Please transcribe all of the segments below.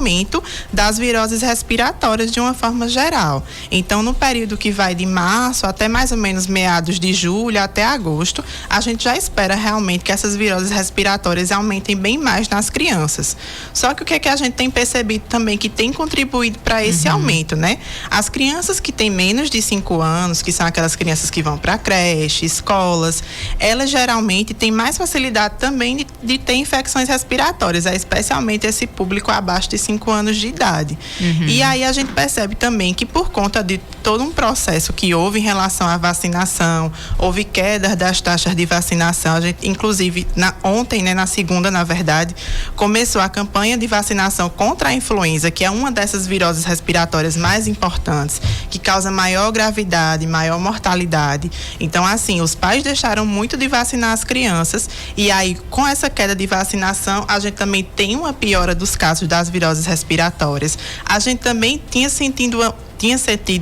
aumento das viroses respiratórias de uma forma geral. Então, no período que vai de março até mais ou menos meados de julho até agosto, a gente já espera realmente que essas viroses respiratórias aumentem bem mais nas crianças. Só que o que é que a gente tem percebido também que tem contribuído para esse aumento, né? As crianças que têm menos de 5 anos, que são aquelas crianças que vão para creche, escolas, elas geralmente têm mais facilidade também de ter infecções respiratórias, especialmente esse público abaixo de 5 anos de idade. E aí a gente percebe também que por conta de todo um processo que houve em relação à vacinação, houve queda das taxas de vacinação. A gente, inclusive, ontem, né, na segunda, na verdade, começou a campanha de vacinação contra a influenza, que é uma dessas viroses respiratórias mais importantes, que causa maior gravidade, maior mortalidade. Então, assim, os pais deixaram muito de vacinar as crianças e aí, com essa queda de vacinação, a gente também tem uma piora dos casos das viroses respiratórias. A gente também tinha sentido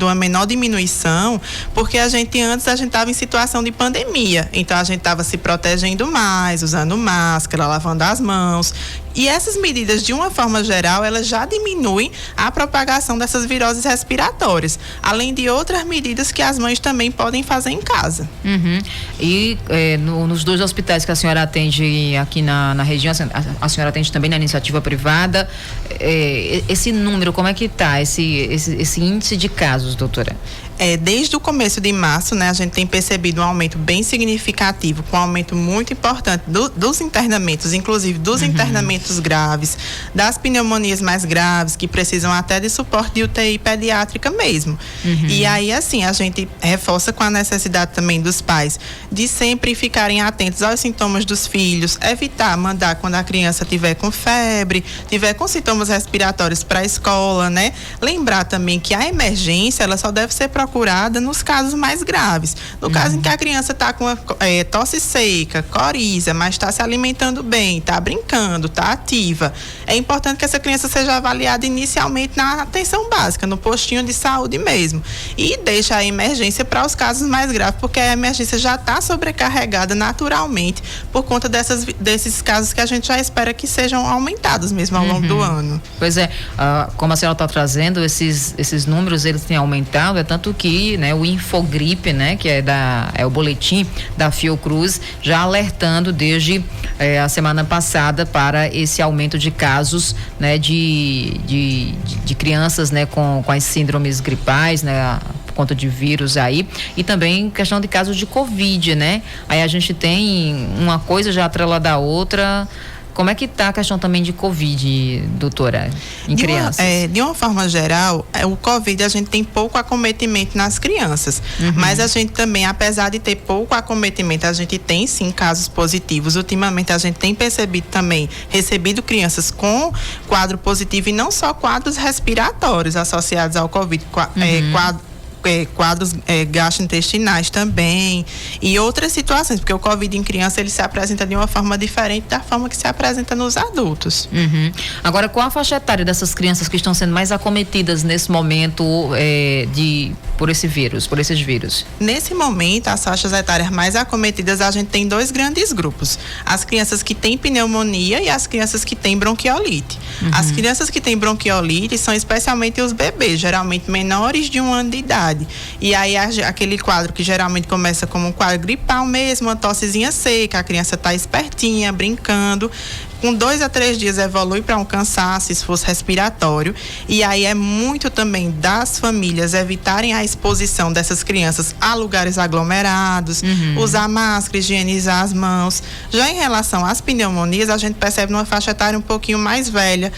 uma menor diminuição, porque antes a gente estava em situação de pandemia, então a gente estava se protegendo mais, usando máscara, lavando as mãos, e essas medidas, de uma forma geral, elas já diminuem a propagação dessas viroses respiratórias, além de outras medidas que as mães também podem fazer em casa. E nos 2 hospitais que a senhora atende aqui na região, a senhora atende também na iniciativa privada, esse número, como é que está, esse índice de casos, doutora? Desde o começo de março, né, a gente tem percebido um aumento bem significativo, com um aumento muito importante dos internamentos, inclusive dos internamentos graves, das pneumonias mais graves, que precisam até de suporte de UTI pediátrica mesmo. E aí, assim, a gente reforça com a necessidade também dos pais de sempre ficarem atentos aos sintomas dos filhos, evitar mandar quando a criança tiver com febre, tiver com sintomas respiratórios para a escola, né? Lembrar também que a emergência, ela só deve ser procurada nos casos mais graves. No caso em que a criança está com tosse seca, coriza, mas está se alimentando bem, está brincando, está ativa, é importante que essa criança seja avaliada inicialmente na atenção básica, no postinho de saúde mesmo. E deixa a emergência para os casos mais graves, porque a emergência já está sobrecarregada naturalmente por conta desses casos que a gente já espera que sejam aumentados mesmo ao longo do ano. Pois é, como a senhora está trazendo, esses números, eles têm aumentado, tanto que, né, o Infogripe, né, que é o boletim da Fiocruz, já alertando desde a semana passada para esse aumento de casos, né, de crianças, né, com as síndromes gripais, né, por conta de vírus aí, e também questão de casos de Covid, né? Aí a gente tem uma coisa já atrelada à outra. Como é que está a questão também de Covid, doutora, em crianças? De uma forma geral, o Covid a gente tem pouco acometimento nas crianças, mas a gente também, apesar de ter pouco acometimento, a gente tem sim casos positivos. Ultimamente a gente tem recebido crianças com quadro positivo e não só quadros respiratórios associados ao Covid, quadros gastrointestinais também e outras situações, porque o Covid em criança ele se apresenta de uma forma diferente da forma que se apresenta nos adultos. Agora, qual a faixa etária dessas crianças que estão sendo mais acometidas nesse momento por esses vírus? Nesse momento, as faixas etárias mais acometidas, a gente tem 2 grandes grupos: as crianças que têm pneumonia e as crianças que têm bronquiolite. As crianças que têm bronquiolite são especialmente os bebês, geralmente menores de 1 ano de idade. E aí aquele quadro que geralmente começa como um quadro gripal mesmo, uma tossezinha seca, a criança está espertinha, brincando. Com 2 a 3 dias evolui para um cansaço, esforço respiratório, e aí é muito também das famílias evitarem a exposição dessas crianças a lugares aglomerados, usar máscara, higienizar as mãos. Já em relação às pneumonias, a gente percebe numa faixa etária um pouquinho mais velha,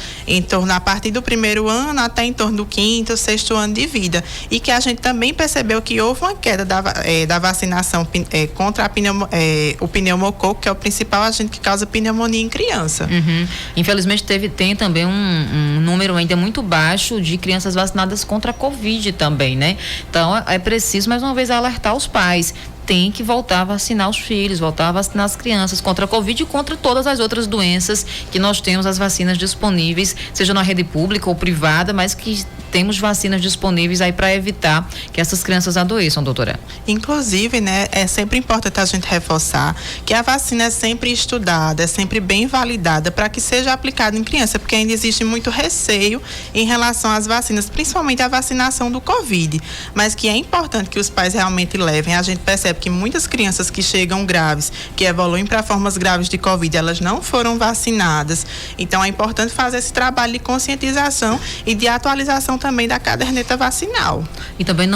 a partir do 1º ano até em torno do 5º, 6º ano de vida, e que a gente também percebeu que houve uma queda da vacinação contra o pneumococo, que é o principal agente que causa pneumonia em criança. Infelizmente tem também um número ainda muito baixo de crianças vacinadas contra a Covid também, né? Então é preciso mais uma vez alertar os pais. tem que voltar a vacinar os filhos, voltar a vacinar as crianças contra a Covid e contra todas as outras doenças que nós temos as vacinas disponíveis, seja na rede pública ou privada, mas que temos vacinas disponíveis aí para evitar que essas crianças adoeçam, doutora. Inclusive, né, é sempre importante a gente reforçar que a vacina é sempre estudada, é sempre bem validada para que seja aplicada em criança, porque ainda existe muito receio em relação às vacinas, principalmente a vacinação do Covid, mas que é importante que os pais realmente levem. A gente percebe que muitas crianças que chegam graves, que evoluem para formas graves de Covid, elas não foram vacinadas. Então é importante fazer esse trabalho de conscientização e de atualização também da caderneta vacinal. E também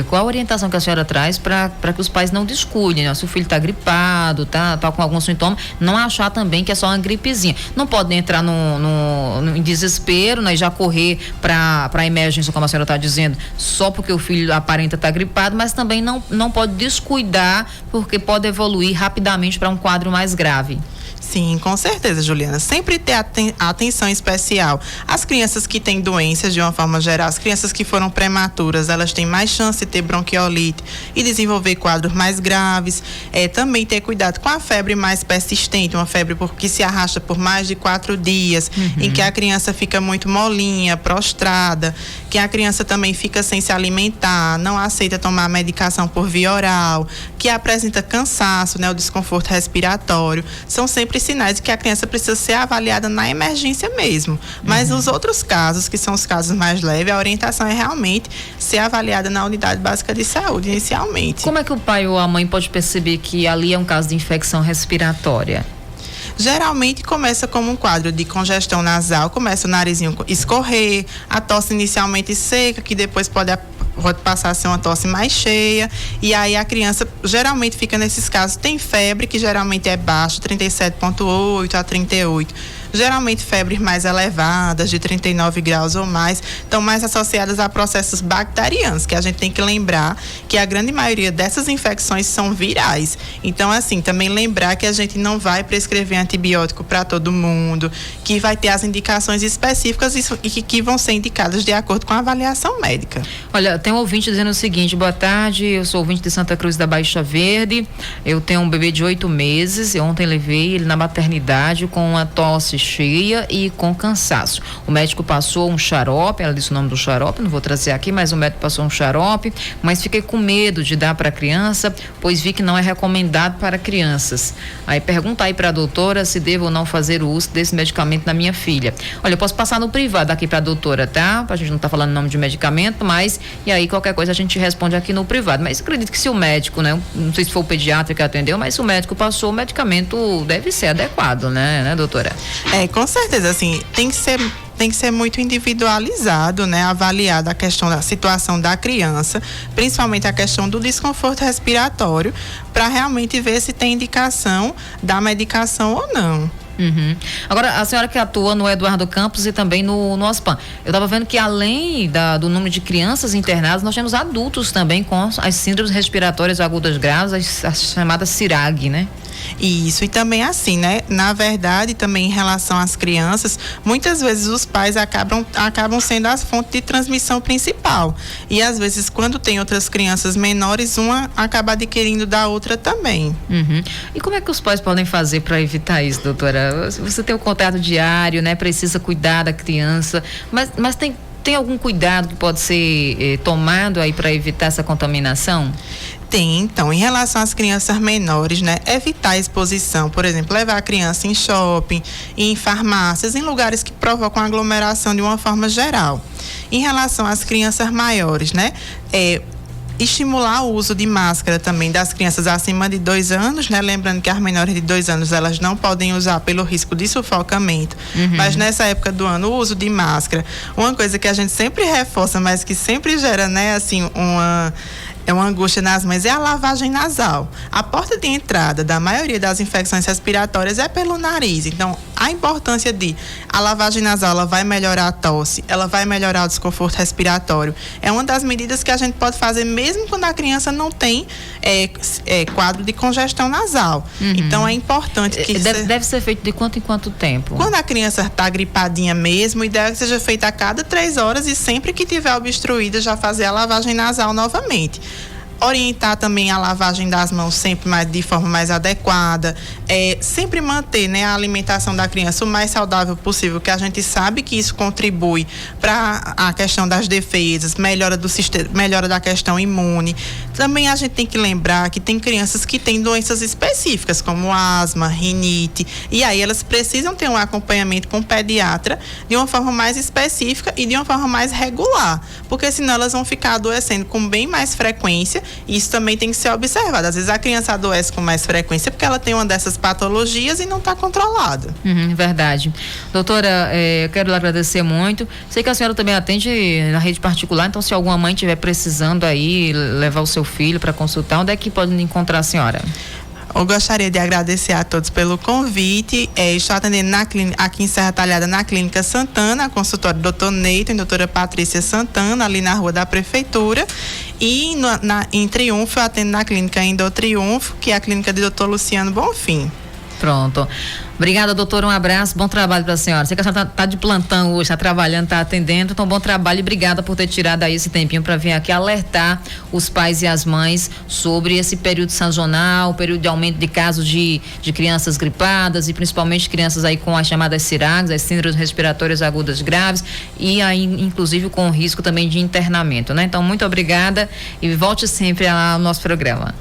qual a orientação que a senhora traz para que os pais não descuidem, né? Se o filho está gripado, tá com algum sintoma, não achar também que é só uma gripezinha. Não pode entrar no desespero, né? E já correr para a emergência, como a senhora está dizendo, só porque o filho aparenta estar gripado, mas também não pode descuidar, porque pode evoluir rapidamente para um quadro mais grave. Sim, com certeza, Juliana. Sempre ter atenção especial. As crianças que têm doenças, de uma forma geral, as crianças que foram prematuras, elas têm mais chance de ter bronquiolite e desenvolver quadros mais graves. Também ter cuidado com a febre mais persistente, uma febre que se arrasta por mais de 4 dias, em que a criança fica muito molinha, prostrada, que a criança também fica sem se alimentar, não aceita tomar medicação por via oral, que apresenta cansaço, né, o desconforto respiratório. São sempre sinais de que a criança precisa ser avaliada na emergência mesmo. Mas os outros casos, que são os casos mais leves, a orientação é realmente ser avaliada na unidade básica de saúde inicialmente. Como é que o pai ou a mãe pode perceber que ali é um caso de infecção respiratória? Geralmente começa como um quadro de congestão nasal, começa o narizinho escorrer, a tosse inicialmente seca, que depois pode passar a ser uma tosse mais cheia, e aí a criança geralmente fica nesses casos, tem febre, que geralmente é baixa, 37,8 a 38. Geralmente febres mais elevadas, de 39 graus ou mais, estão mais associadas a processos bacterianos, que a gente tem que lembrar que a grande maioria dessas infecções são virais. Então, assim, também lembrar que a gente não vai prescrever antibiótico para todo mundo, que vai ter as indicações específicas e que vão ser indicadas de acordo com a avaliação médica. Olha, tem um ouvinte dizendo o seguinte: boa tarde, eu sou ouvinte de Santa Cruz da Baixa Verde, eu tenho um bebê de 8 meses, eu ontem levei ele na maternidade com uma tosse cheia e com cansaço. O médico passou um xarope, ela disse o nome do xarope, não vou trazer aqui, mas o médico passou um xarope, mas fiquei com medo de dar para a criança, pois vi que não é recomendado para crianças. Aí pergunta aí para a doutora se devo ou não fazer o uso desse medicamento na minha filha. Olha, eu posso passar no privado aqui para a doutora, tá? A gente não tá falando nome de medicamento, mas e aí qualquer coisa a gente responde aqui no privado. Mas acredito que se o médico, né? Não sei se foi o pediatra que atendeu, mas se o médico passou, o medicamento deve ser adequado, né, doutora? Com certeza, assim, tem que ser muito individualizado, né? Avaliada a questão da situação da criança, principalmente a questão do desconforto respiratório, para realmente ver se tem indicação da medicação ou não. Agora, a senhora que atua no Eduardo Campos e também no OSPAN, eu estava vendo que além do número de crianças internadas, nós temos adultos também com as síndromes respiratórias agudas graves, as chamadas CIRAG, né? Isso, e também assim, né? Na verdade, também em relação às crianças, muitas vezes os pais acabam sendo a fonte de transmissão principal. E às vezes, quando tem outras crianças menores, uma acaba adquirindo da outra também. E como é que os pais podem fazer para evitar isso, doutora? Você tem o contato diário, né? Precisa cuidar da criança, mas tem algum cuidado que pode ser tomado aí para evitar essa contaminação? Tem, então, em relação às crianças menores, né, evitar a exposição, por exemplo, levar a criança em shopping, em farmácias, em lugares que provocam aglomeração de uma forma geral. Em relação às crianças maiores, né, estimular o uso de máscara também das crianças acima de 2 anos, né? Lembrando que as menores de 2 anos, elas não podem usar pelo risco de sufocamento. Mas nessa época do ano, o uso de máscara, uma coisa que a gente sempre reforça, mas que sempre gera, né, assim, uma angústia nas mães, é a lavagem nasal. A porta de entrada da maioria das infecções respiratórias é pelo nariz. Então, a importância de a lavagem nasal, ela vai melhorar a tosse, ela vai melhorar o desconforto respiratório. É uma das medidas que a gente pode fazer mesmo quando a criança não tem quadro de congestão nasal. Então, é importante que... Deve ser feito de quanto em quanto tempo? Quando a criança está gripadinha mesmo, o ideal é que seja feita a cada 3 horas e sempre que tiver obstruída, já fazer a lavagem nasal novamente. orientar também a lavagem das mãos sempre de forma mais adequada, sempre manter, né, a alimentação da criança o mais saudável possível, que a gente sabe que isso contribui para a questão das defesas, melhora do sistema, melhora da questão imune. Também a gente tem que lembrar que tem crianças que têm doenças específicas, como asma, rinite, e aí elas precisam ter um acompanhamento com o pediatra de uma forma mais específica e de uma forma mais regular, porque senão elas vão ficar adoecendo com bem mais frequência. Isso também tem que ser observado. Às vezes a criança adoece com mais frequência porque ela tem uma dessas patologias e não está controlada. Verdade. Doutora, eu quero lhe agradecer muito. Sei que a senhora também atende na rede particular, então se alguma mãe estiver precisando aí levar o seu filho para consultar, onde é que pode encontrar a senhora? Eu gostaria de agradecer a todos pelo convite. Estou atendendo aqui em Serra Talhada, na Clínica Santana, consultório do Dr. Neito e doutora Patrícia Santana, ali na rua da Prefeitura. E em Triunfo, eu atendo na Clínica Endotriunfo, que é a clínica do Dr. Luciano Bonfim. Pronto. Obrigada, doutora. Um abraço. Bom trabalho para a senhora. Sei que a senhora está de plantão hoje, está trabalhando, está atendendo. Então, bom trabalho e obrigada por ter tirado aí esse tempinho para vir aqui alertar os pais e as mães sobre esse período sazonal, período de aumento de casos de crianças gripadas e principalmente crianças aí com as chamadas CIRAGs, as síndromes respiratórias agudas graves e aí, inclusive, com risco também de internamento, né? Então, muito obrigada e volte sempre ao nosso programa.